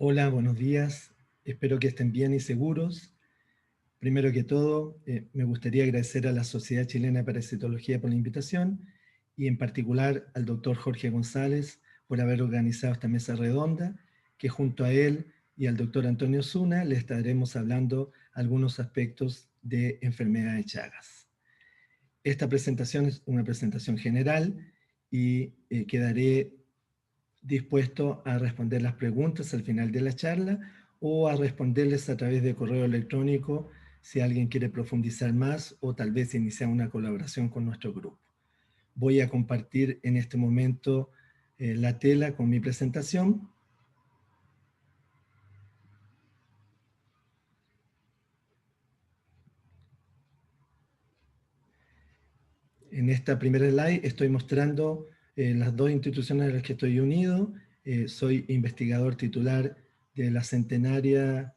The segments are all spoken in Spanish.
Hola, buenos días. Espero que estén bien y seguros. Primero que todo, me gustaría agradecer a la Sociedad Chilena de Parasitología por la invitación y en particular al doctor Jorge González por haber organizado esta mesa redonda, que junto a él y al doctor Antonio Zuna le estaremos hablando algunos aspectos de enfermedad de Chagas. Esta presentación es una presentación general y quedaré dispuesto a responder las preguntas al final de la charla o a responderles a través de correo electrónico si alguien quiere profundizar más o tal vez iniciar una colaboración con nuestro grupo. Voy a compartir en este momento la tela con mi presentación. En esta primera slide estoy mostrando las dos instituciones a las que estoy unido. Soy investigador titular de la centenaria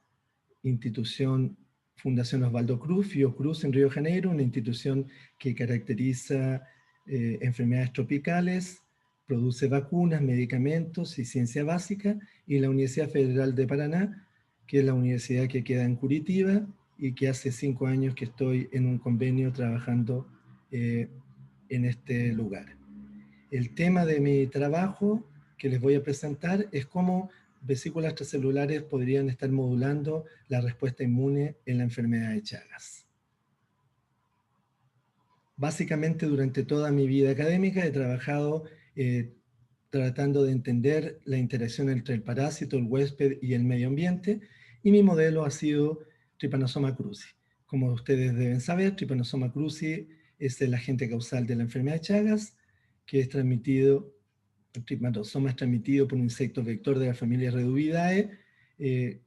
institución Fundación Osvaldo Cruz, Fiocruz en Río de Janeiro, una institución que caracteriza enfermedades tropicales, produce vacunas, medicamentos y ciencia básica, y la Universidad Federal de Paraná, que es la universidad que queda en Curitiba y que hace 5 años que estoy en un convenio trabajando en este lugar. El tema de mi trabajo que les voy a presentar es cómo vesículas extracelulares podrían estar modulando la respuesta inmune en la enfermedad de Chagas. Básicamente, durante toda mi vida académica he trabajado tratando de entender la interacción entre el parásito, el huésped y el medio ambiente, y mi modelo ha sido Trypanosoma cruzi. Como ustedes deben saber, Trypanosoma cruzi es el agente causal de la enfermedad de Chagas, que es transmitido, el trypanosoma es transmitido por un insecto vector de la familia Reduvidae,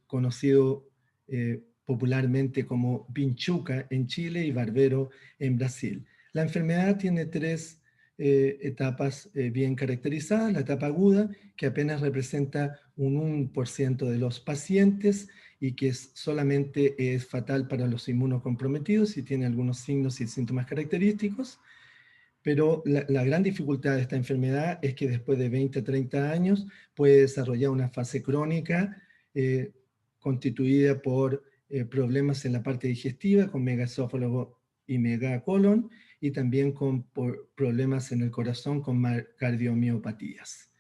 conocido popularmente como vinchuca en Chile y barbero en Brasil. La enfermedad tiene tres etapas bien caracterizadas. La etapa aguda, que apenas representa un 1% de los pacientes y que solamente es fatal para los inmunocomprometidos y tiene algunos signos y síntomas característicos. Pero la gran dificultad de esta enfermedad es que después de 20 a 30 años puede desarrollar una fase crónica constituida por problemas en la parte digestiva, con megaesófago y megacolon, y también con problemas en el corazón, con cardiomiopatías.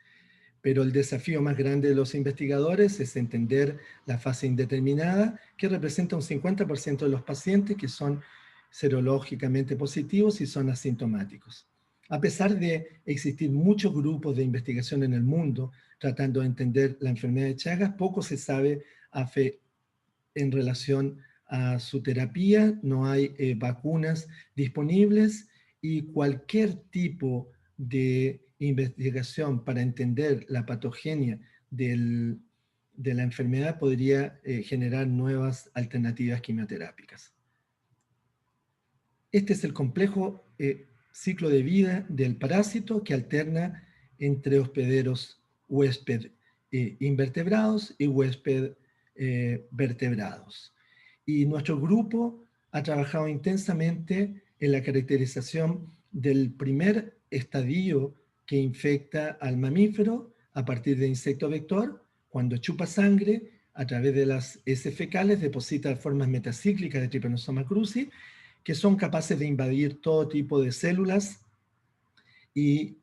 Pero el desafío más grande de los investigadores es entender la fase indeterminada, que representa un 50% de los pacientes que son serológicamente positivos y son asintomáticos. A pesar de existir muchos grupos de investigación en el mundo tratando de entender la enfermedad de Chagas, poco se sabe en relación a su terapia. No hay vacunas disponibles y cualquier tipo de investigación para entender la patogenia de la enfermedad podría generar nuevas alternativas quimioterápicas. Este es el complejo ciclo de vida del parásito que alterna entre hospederos huésped invertebrados y huésped vertebrados. Y nuestro grupo ha trabajado intensamente en la caracterización del primer estadio que infecta al mamífero a partir de insecto vector, cuando chupa sangre a través de las heces fecales, deposita formas metacíclicas de Trypanosoma cruzi, que son capaces de invadir todo tipo de células y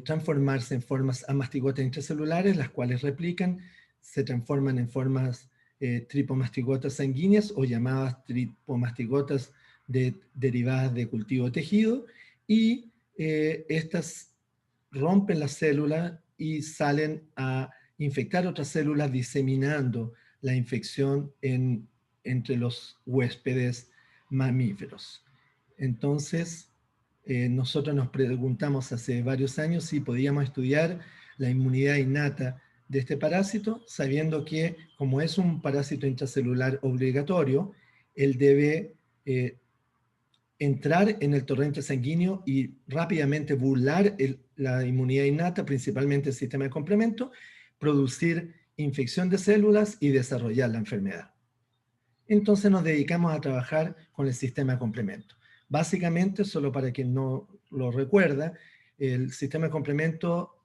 transformarse en formas amastigotas intracelulares, las cuales replican, se transforman en formas tripomastigotas sanguíneas o llamadas tripomastigotas derivadas de cultivo de tejido, y estas rompen la célula y salen a infectar otras células, diseminando la infección entre los huéspedes mamíferos. Entonces, nosotros nos preguntamos hace varios años si podíamos estudiar la inmunidad innata de este parásito, sabiendo que como es un parásito intracelular obligatorio, él debe entrar en el torrente sanguíneo y rápidamente burlar la inmunidad innata, principalmente el sistema de complemento, producir infección de células y desarrollar la enfermedad. Entonces nos dedicamos a trabajar con el sistema de complemento. Básicamente, solo para quien no lo recuerda, el sistema de complemento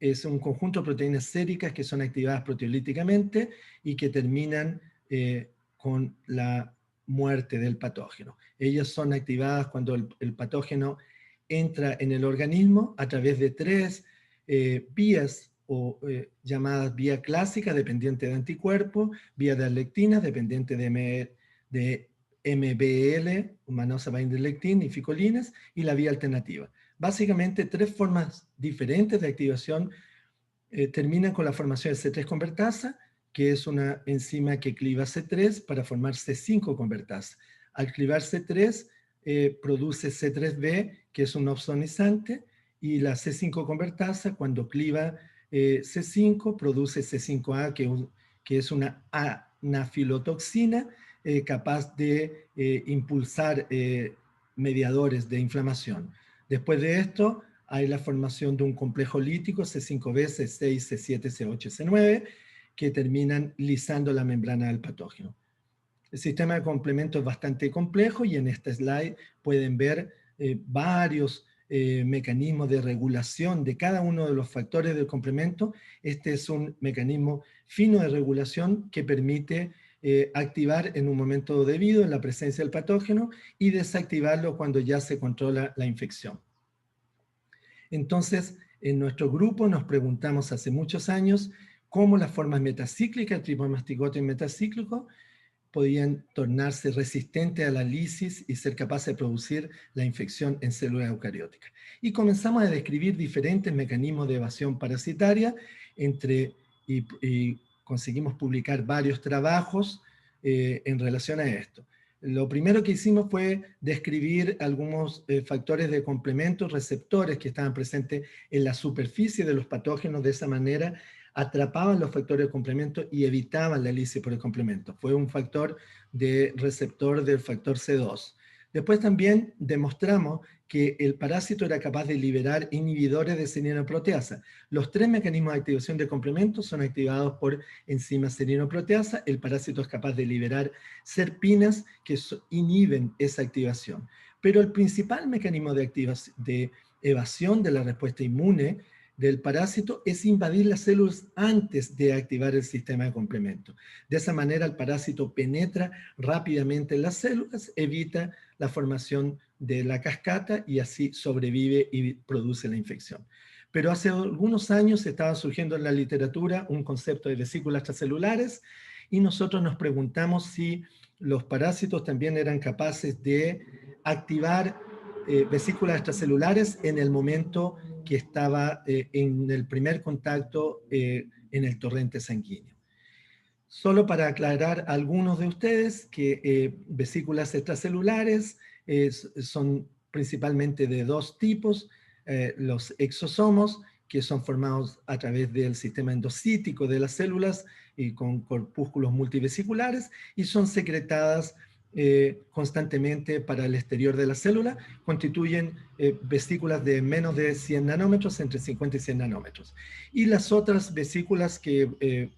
es un conjunto de proteínas séricas que son activadas proteolíticamente y que terminan con la muerte del patógeno. Ellas son activadas cuando el patógeno entra en el organismo a través de tres vías llamadas vía clásica, dependiente de anticuerpos, vía de lectina, dependiente de MBL, mannose binding lectin, y ficolines, y la vía alternativa. Básicamente, tres formas diferentes de activación terminan con la formación de C3 convertasa, que es una enzima que cliva C3 para formar C5 convertasa. Al clivar C3, produce C3b, que es un opsonizante, y la C5 convertasa, cuando cliva C5, produce C5a, que es una anafilotoxina capaz de impulsar mediadores de inflamación. Después de esto, hay la formación de un complejo lítico C5b, C6, C7, C8, C9, que terminan lisando la membrana del patógeno. El sistema de complemento es bastante complejo y en este slide pueden ver varios mecanismos de regulación de cada uno de los factores del complemento. Este es un mecanismo fino de regulación que permite activar en un momento debido en la presencia del patógeno y desactivarlo cuando ya se controla la infección. Entonces, en nuestro grupo nos preguntamos hace muchos años cómo las formas metacíclicas, tripomastigote y metacíclico, podían tornarse resistentes a la lisis y ser capaces de producir la infección en células eucarióticas. Y comenzamos a describir diferentes mecanismos de evasión parasitaria y conseguimos publicar varios trabajos en relación a esto. Lo primero que hicimos fue describir algunos factores de complemento, receptores que estaban presentes en la superficie de los patógenos. De esa manera atrapaban los factores de complemento y evitaban la lisis por el complemento. Fue un factor de receptor del factor C2. Después también demostramos que el parásito era capaz de liberar inhibidores de serinoproteasa. Los tres mecanismos de activación de complemento son activados por enzimas serinoproteasa. El parásito es capaz de liberar serpinas que inhiben esa activación. Pero el principal mecanismo de evasión de la respuesta inmune del parásito es invadir las células antes de activar el sistema de complemento. De esa manera el parásito penetra rápidamente en las células, evita la formación de la cascata y así sobrevive y produce la infección. Pero hace algunos años estaba surgiendo en la literatura un concepto de vesículas extracelulares y nosotros nos preguntamos si los parásitos también eran capaces de activar vesículas extracelulares en el momento que estaba en el primer contacto en el torrente sanguíneo. Solo para aclarar a algunos de ustedes que vesículas extracelulares son principalmente de dos tipos, los exosomos, que son formados a través del sistema endocítico de las células y con corpúsculos multivesiculares, y son secretadas constantemente para el exterior de la célula, constituyen vesículas de menos de 100 nanómetros, entre 50 y 100 nanómetros. Y las otras vesículas que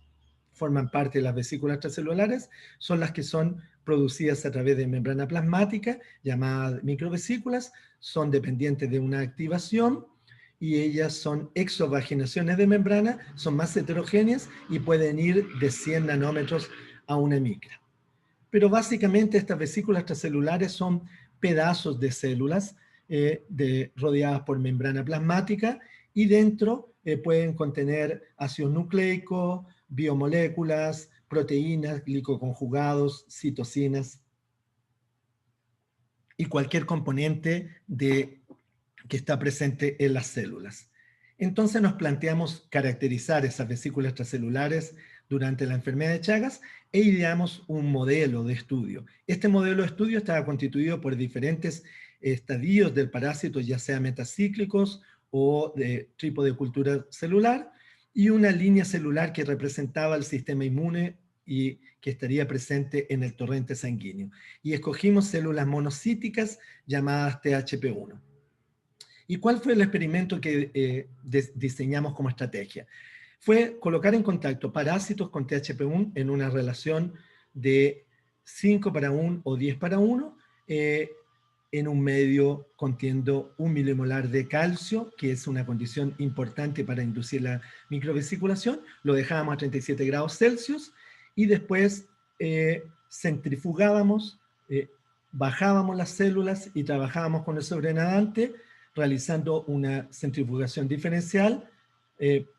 forman parte de las vesículas extracelulares son las que son producidas a través de membrana plasmática, llamadas microvesículas, son dependientes de una activación y ellas son exovaginaciones de membrana, son más heterogéneas y pueden ir de 100 nanómetros a una micra. Pero básicamente estas vesículas extracelulares son pedazos de células rodeadas por membrana plasmática y dentro pueden contener ácidos nucleicos, biomoléculas, proteínas, glicoconjugados, citocinas y cualquier componente que está presente en las células. Entonces nos planteamos caracterizar esas vesículas extracelulares durante la enfermedad de Chagas e ideamos un modelo de estudio. Este modelo de estudio estaba constituido por diferentes estadios del parásito, ya sea metacíclicos o de tipo de cultura celular, y una línea celular que representaba el sistema inmune y que estaría presente en el torrente sanguíneo. Y escogimos células monocíticas llamadas THP1. ¿Y cuál fue el experimento que diseñamos como estrategia? Fue colocar en contacto parásitos con THP1 en una relación de 5:1 o 10:1, en un medio contiendo 1 milimolar de calcio, que es una condición importante para inducir la microvesiculación. Lo dejábamos a 37 grados Celsius y después centrifugábamos, bajábamos las células y trabajábamos con el sobrenadante, realizando una centrifugación diferencial,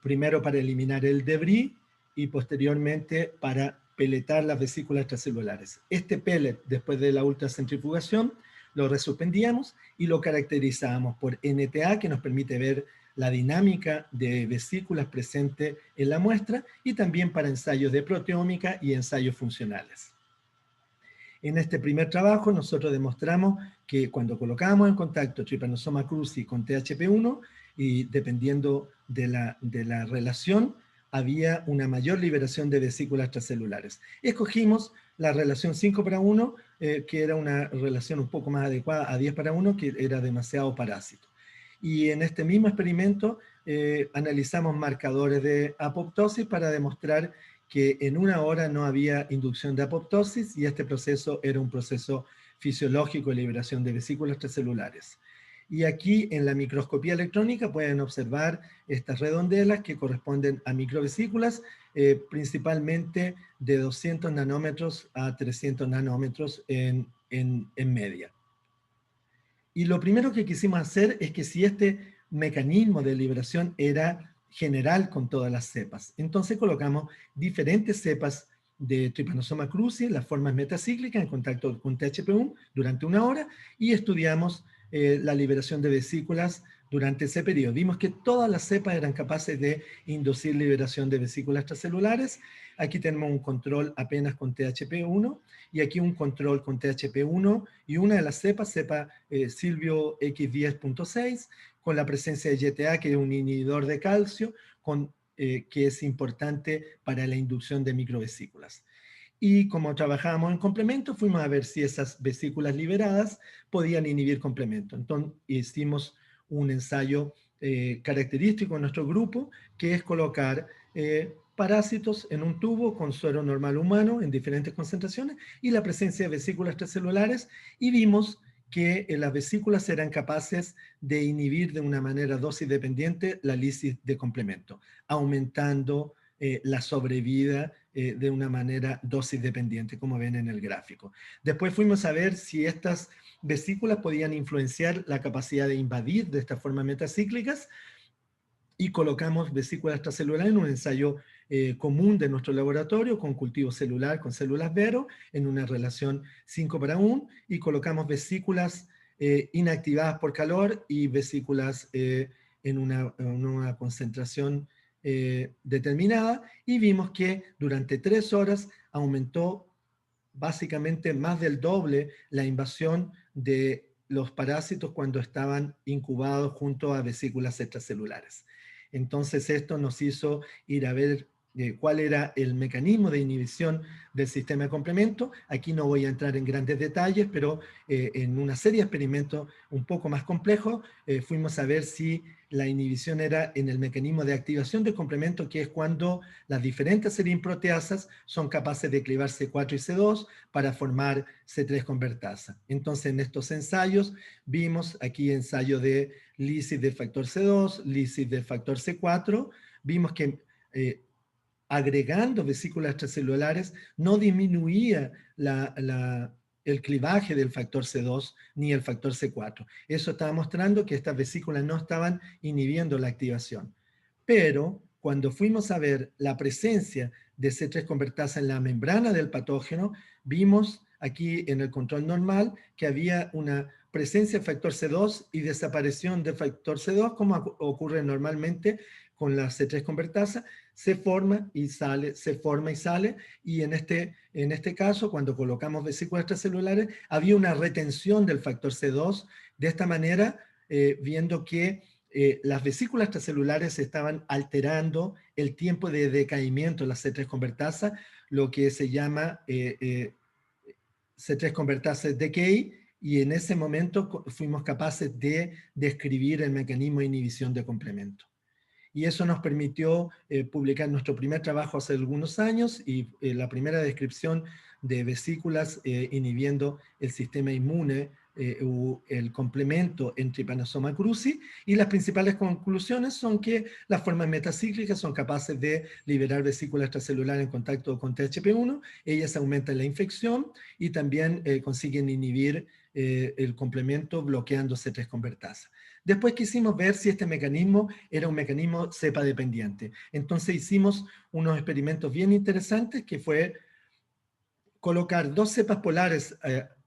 primero para eliminar el debris y posteriormente para peletar las vesículas extracelulares. Este pellet, después de la ultracentrifugación, lo resuspendíamos y lo caracterizábamos por NTA, que nos permite ver la dinámica de vesículas presente en la muestra, y también para ensayos de proteómica y ensayos funcionales. En este primer trabajo nosotros demostramos que cuando colocábamos en contacto Trypanosoma cruzi con THP1, y dependiendo de la relación, había una mayor liberación de vesículas extracelulares. Escogimos la relación 5:1, que era una relación un poco más adecuada a 10:1, que era demasiado parásito. Y en este mismo experimento analizamos marcadores de apoptosis para demostrar que en 1 hora no había inducción de apoptosis y este proceso era un proceso fisiológico de liberación de vesículas extracelulares. Y aquí en la microscopía electrónica pueden observar estas redondelas que corresponden a microvesículas, principalmente de 200 nanómetros a 300 nanómetros en media. Y lo primero que quisimos hacer es que si este mecanismo de liberación era general con todas las cepas, entonces colocamos diferentes cepas de Trypanosoma cruzi, las formas metacíclicas en contacto con THP1 durante 1 hora, y estudiamos la liberación de vesículas durante ese periodo. Vimos que todas las cepas eran capaces de inducir liberación de vesículas extracelulares. Aquí tenemos un control apenas con THP1 y aquí un control con THP1 y una de las cepas, cepa Silvio X10.6, con la presencia de YTA, que es un inhibidor de calcio, que es importante para la inducción de microvesículas. Y como trabajábamos en complemento, fuimos a ver si esas vesículas liberadas podían inhibir complemento. Entonces hicimos un ensayo característico en nuestro grupo, que es colocar parásitos en un tubo con suero normal humano en diferentes concentraciones y la presencia de vesículas extracelulares, y vimos que las vesículas eran capaces de inhibir de una manera dosis dependiente la lisis de complemento, aumentando la sobrevida de una manera dosis dependiente, como ven en el gráfico. Después fuimos a ver si estas vesículas podían influenciar la capacidad de invadir de estas formas metacíclicas, y colocamos vesículas extracelulares en un ensayo común de nuestro laboratorio con cultivo celular con células Vero en una relación 5:1, y colocamos vesículas inactivadas por calor y vesículas en una concentración determinada, y vimos que durante 3 horas aumentó básicamente más del doble la invasión de los parásitos cuando estaban incubados junto a vesículas extracelulares. Entonces esto nos hizo ir a ver cuál era el mecanismo de inhibición del sistema de complemento. Aquí no voy a entrar en grandes detalles, pero en una serie de experimentos un poco más complejos fuimos a ver si la inhibición era en el mecanismo de activación del complemento, que es cuando las diferentes serinproteasas son capaces de clivar C4 y C2 para formar C3 convertasa. Entonces en estos ensayos vimos aquí ensayo de lisis del factor C2, lisis del factor C4, vimos que agregando vesículas extracelulares no disminuía el clivaje del factor C2 ni el factor C4. Eso estaba mostrando que estas vesículas no estaban inhibiendo la activación. Pero cuando fuimos a ver la presencia de C3 convertasa en la membrana del patógeno, vimos aquí en el control normal que había una presencia de factor C2 y desaparición de factor C2, como ocurre normalmente con la C3 convertasa. Se forma y sale, se forma y sale, y en este caso, cuando colocamos vesículas extracelulares, había una retención del factor C2, de esta manera, viendo que las vesículas extracelulares estaban alterando el tiempo de decaimiento de la C3 convertasa, lo que se llama C3 convertasa decay, y en ese momento fuimos capaces de describir el mecanismo de inhibición de complemento. Y eso nos permitió publicar nuestro primer trabajo hace algunos años, y la primera descripción de vesículas inhibiendo el sistema inmune el complemento en Trypanosoma cruzi, y las principales conclusiones son que las formas metacíclicas son capaces de liberar vesículas extracelulares en contacto con THP1, ellas aumentan la infección y también consiguen inhibir el complemento bloqueando C3 convertasa. Después quisimos ver si este mecanismo era un mecanismo cepa dependiente. Entonces hicimos unos experimentos bien interesantes, que fue colocar dos cepas polares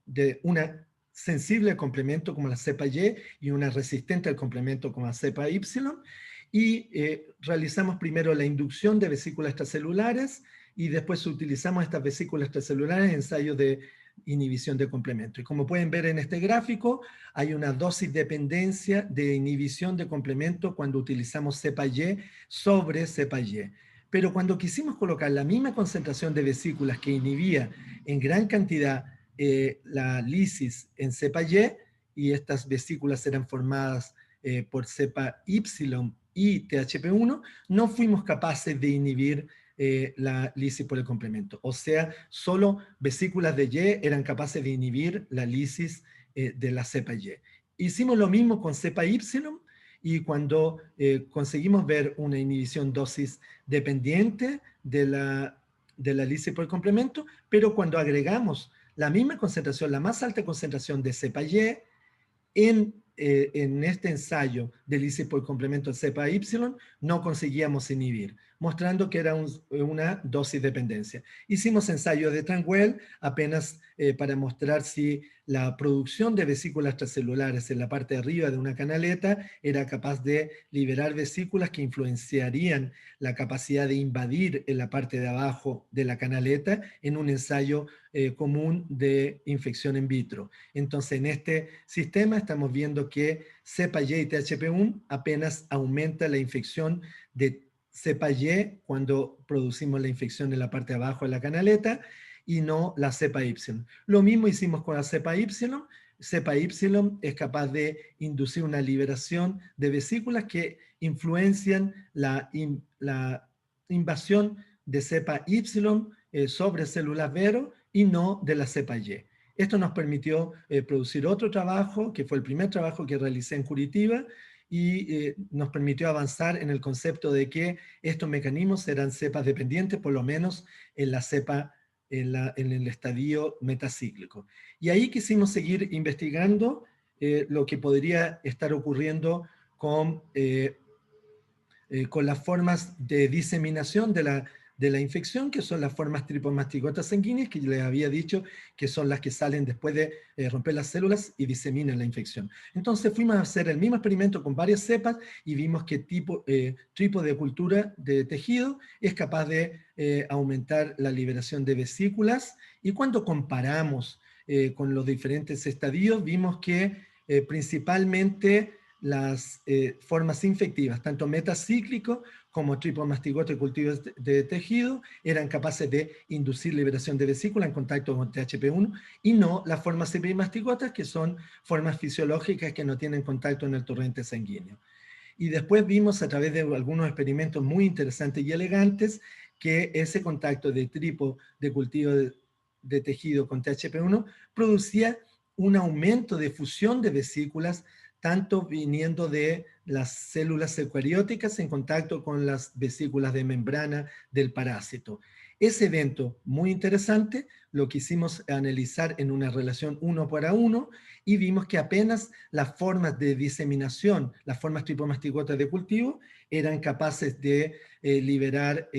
de una sensible al complemento como la cepa Y una resistente al complemento como la cepa Y, y realizamos primero la inducción de vesículas extracelulares y después utilizamos estas vesículas extracelulares en ensayos de inhibición de complemento. Y como pueden ver en este gráfico, hay una dosis dependencia de inhibición de complemento cuando utilizamos cepa Y sobre cepa Y. Pero cuando quisimos colocar la misma concentración de vesículas que inhibía en gran cantidad la lisis en cepa Y estas vesículas eran formadas por cepa Y y THP1, no fuimos capaces de inhibir la lisis por el complemento. O sea, solo vesículas de Y eran capaces de inhibir la lisis de la cepa Y. Hicimos lo mismo con cepa Y, y cuando conseguimos ver una inhibición dosis dependiente de la lisis por el complemento, pero cuando agregamos la misma concentración, la más alta concentración de cepa Y en este ensayo de lisis por complemento de cepa Y, no conseguíamos inhibir, mostrando que era una dosis dependencia. Hicimos ensayos de Tranguel apenas para mostrar si la producción de vesículas extracelulares en la parte de arriba de una canaleta era capaz de liberar vesículas que influenciarían la capacidad de invadir en la parte de abajo de la canaleta en un ensayo común de infección in vitro. Entonces, en este sistema estamos viendo que cepa Y y THP1 apenas aumenta la infección de cepa Y cuando producimos la infección en la parte de abajo de la canaleta y no la cepa Y. Lo mismo hicimos con la cepa Y. Cepa Y es capaz de inducir una liberación de vesículas que influencian la invasión de cepa Y sobre células Vero y no de la cepa Y. Esto nos permitió producir otro trabajo, que fue el primer trabajo que realicé en Curitiba, y nos permitió avanzar en el concepto de que estos mecanismos eran cepas dependientes, por lo menos en la cepa, en el estadio metacíclico. Y ahí quisimos seguir investigando lo que podría estar ocurriendo con las formas de diseminación de la infección, que son las formas tripomastigotas sanguíneas, que les había dicho que son las que salen después de romper las células y diseminan la infección. Entonces fuimos a hacer el mismo experimento con varias cepas y vimos que tripo de cultura de tejido es capaz de aumentar la liberación de vesículas, y cuando comparamos con los diferentes estadios, vimos que principalmente las formas infectivas, tanto metacíclico como tripomastigote y cultivos de tejido, eran capaces de inducir liberación de vesícula en contacto con THP1, y no las formas epimastigotas, que son formas fisiológicas que no tienen contacto en el torrente sanguíneo. Y después vimos a través de algunos experimentos muy interesantes y elegantes que ese contacto de tripo de cultivo de tejido con THP1 producía un aumento de fusión de vesículas, tanto viniendo de las células eucarióticas en contacto con las vesículas de membrana del parásito. Ese evento muy interesante lo quisimos analizar en una relación 1:1 y vimos que apenas las formas de diseminación, las formas tripomastigotas de cultivo, eran capaces de liberar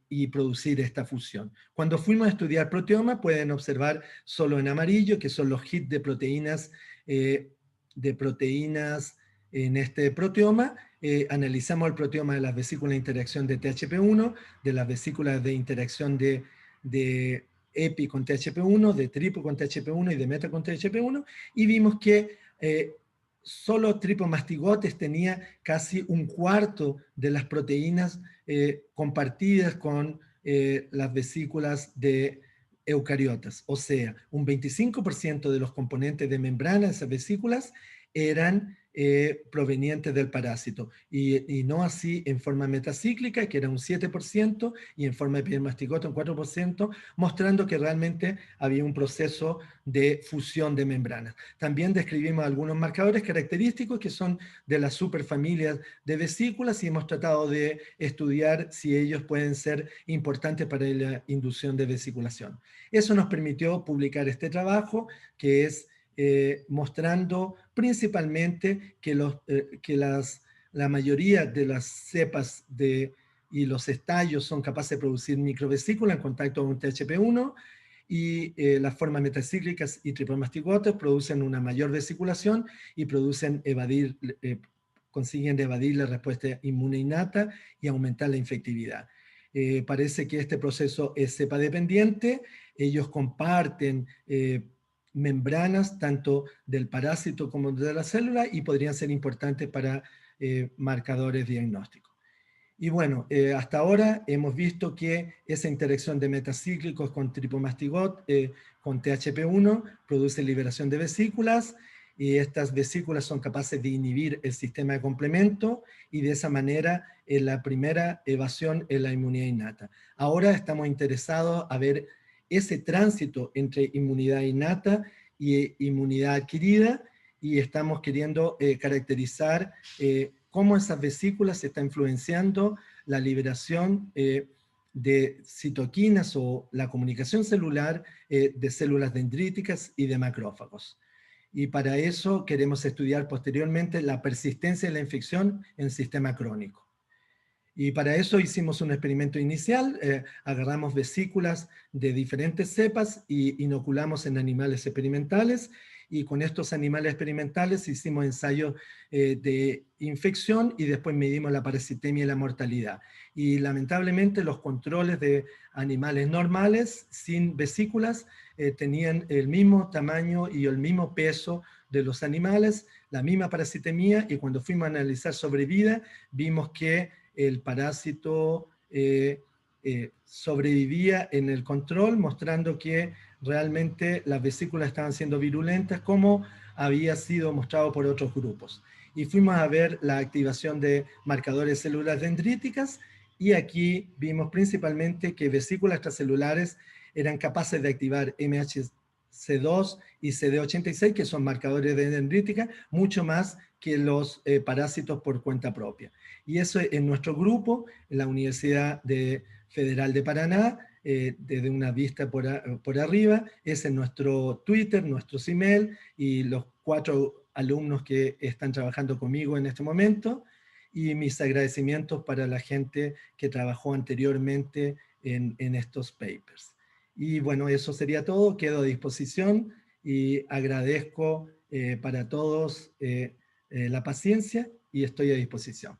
y producir esta fusión. Cuando fuimos a estudiar proteoma, pueden observar solo en amarillo, que son los hits de proteínas en este proteoma. Analizamos el proteoma de las vesículas de interacción de THP1, de las vesículas de interacción de EPI con THP1, de tripo con THP1 y de meta con THP1, y vimos que solo tripomastigotes tenía casi un cuarto de las proteínas compartidas con las vesículas de eucariotas, o sea, un 25% de los componentes de membrana de esas vesículas eran provenientes del parásito, y no así en forma metacíclica, que era un 7%, y en forma epidermastigota un 4%, mostrando que realmente había un proceso de fusión de membranas. También describimos algunos marcadores característicos que son de las superfamilias de vesículas y hemos tratado de estudiar si ellos pueden ser importantes para la inducción de vesiculación. Eso nos permitió publicar este trabajo, que es mostrando principalmente que, la mayoría de las cepas y los estallos son capaces de producir microvesículas en contacto con THP1, y las formas metacíclicas y triplemastigotas producen una mayor vesiculación y consiguen evadir la respuesta inmune innata y aumentar la infectividad. Parece que este proceso es cepa dependiente. Ellos comparten membranas tanto del parásito como de la célula y podrían ser importantes para marcadores diagnósticos. Y bueno, hasta ahora hemos visto que esa interacción de metacíclicos con tripomastigot, con THP1, produce liberación de vesículas, y estas vesículas son capaces de inhibir el sistema de complemento, y de esa manera la primera evasión es la inmunidad innata. Ahora estamos interesados a ver ese tránsito entre inmunidad innata y inmunidad adquirida, y estamos queriendo caracterizar cómo esas vesículas están influenciando la liberación de citoquinas o la comunicación celular de células dendríticas y de macrófagos. Y para eso queremos estudiar posteriormente la persistencia de la infección en sistema crónico. Y para eso hicimos un experimento inicial, agarramos vesículas de diferentes cepas y inoculamos en animales experimentales, y con estos animales experimentales hicimos ensayos de infección y después medimos la parasitemia y la mortalidad. Y lamentablemente los controles de animales normales sin vesículas tenían el mismo tamaño y el mismo peso de los animales, la misma parasitemia, y cuando fuimos a analizar sobrevida vimos que el parásito sobrevivía en el control, mostrando que realmente las vesículas estaban siendo virulentas, como había sido mostrado por otros grupos. Y fuimos a ver la activación de marcadores de células dendríticas, y aquí vimos principalmente que vesículas extracelulares eran capaces de activar MHC2 y CD86, que son marcadores de dendrítica, mucho más que los parásitos por cuenta propia. Y eso en nuestro grupo, en la Universidad Federal de Paraná, desde una vista por arriba, es en nuestro Twitter, nuestros email, y los 4 alumnos que están trabajando conmigo en este momento, y mis agradecimientos para la gente que trabajó anteriormente en estos papers. Y bueno, eso sería todo, quedo a disposición y agradezco para todos la paciencia, y estoy a disposición.